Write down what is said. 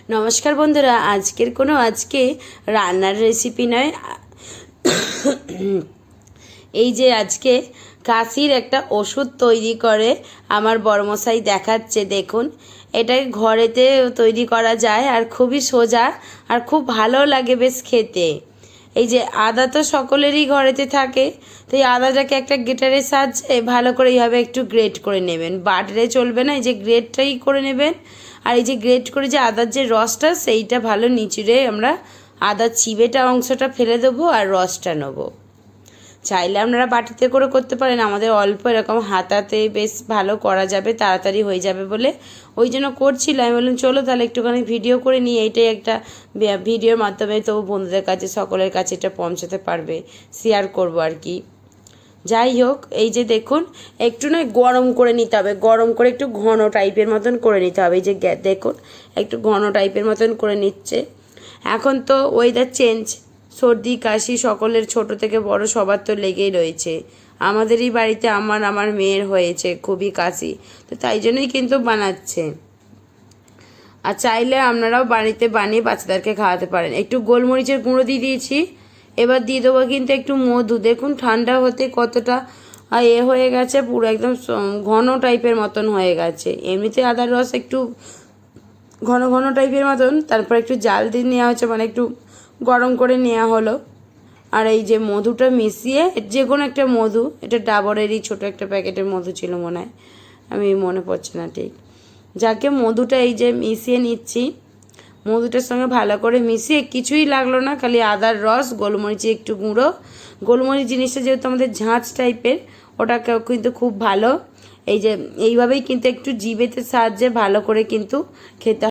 নমস্কার বন্ধুরা, আজকে রান্নার রেসিপি নয়। এই যে আজকে কাশির একটা ওষুধ তৈরি করে আমার বড়মশাই দেখাচ্ছে। দেখুন, এটা ঘরেতে তৈরি করা যায় আর খুবই সোজা আর খুব ভালো লাগে বেশ খেতে। এই যে আদা তো সকলেরই ঘরেতে থাকে, তো এই আদাটাকে একটা গ্রেটারের সাহায্যে ভালো করে এইভাবে একটু গ্রেট করে নেবেন। বাটলে চলবে না, এই যে গ্রেটটাই করে নেবেন। আর এই যে গ্রেট করে যে আদার যে রসটা, সেইটা ভালো নিচুড়ে আমরা আদার চিবেটা অংশটা ফেলে দেবো আর রসটা নেবো। চাইলে আপনারা বাটিতে করে করতে পারেন, আমাদের অল্প এরকম হাতাতে বেশ ভালো করা যাবে, তাড়াতাড়ি হয়ে যাবে বলে ওই জন্য করছিলাম। আমি বললাম চলো তাহলে একটুখানি ভিডিও করে নিই। এইটাই একটা ভিডিওর মাধ্যমে তবু বন্ধুদের কাছে সকলের কাছে এটা পৌঁছাতে পারবে, শেয়ার করব আর কি। যাই হোক, এই যে দেখুন একটু নয় গরম করে নিতে হবে, গরম করে একটু ঘন টাইপের মতন করে নিতে হবে। এই যে দেখুন একটু ঘন টাইপের মতন করে নিচ্ছে। এখন তো ওয়েদার চেঞ্জ, সর্দি কাশি সকলের ছোট থেকে বড় সবার তো লেগেই রয়েছে। আমাদেরই বাড়িতে আমার মেয়ের হয়েছে খুবই কাশি, তো তাই জন্যই কিন্তু বানাচ্ছে। আর চাইলে আপনারাও বাড়িতে বানিয়ে বাচ্চাদেরকে খাওয়াতে পারেন। একটু গোলমরিচের গুঁড়ো দিয়ে দিয়েছি, এবার দিয়ে দেবো কিন্তু একটু মধু। দেখুন ঠান্ডা হতে কতটা হয়ে গেছে, পুরো একদম ঘন টাইপের মতন হয়ে গেছে। এমনিতে আদার রস একটু ঘন ঘন টাইপের মতন, তারপর একটু জাল দিয়ে নেওয়া হচ্ছে, মানে একটু গরম করে নেওয়া হলো। আর এই যে মধুটা মিশিয়ে, যে কোনো একটা মধু, এটা ডাবরেরই ছোটো একটা প্যাকেটের মধু ছিল মনে হয়, আমি মনে পড়ছে না ঠিক। যাকে মধুটা এই যে মিশিয়ে নিচ্ছি, মধুটার সঙ্গে ভালো করে মিশিয়ে, কিছুই লাগলো না, খালি আদার রস, গোলমরিচে একটু গুঁড়ো। গোলমরিচ জিনিসটা যেহেতু আমাদের ঝাঁঝ টাইপের, ওটাকেও কিন্তু খুব ভালো এই যে এইভাবেই কিন্তু একটু জিভেতে সাহায্যে ভালো করে কিন্তু খেতে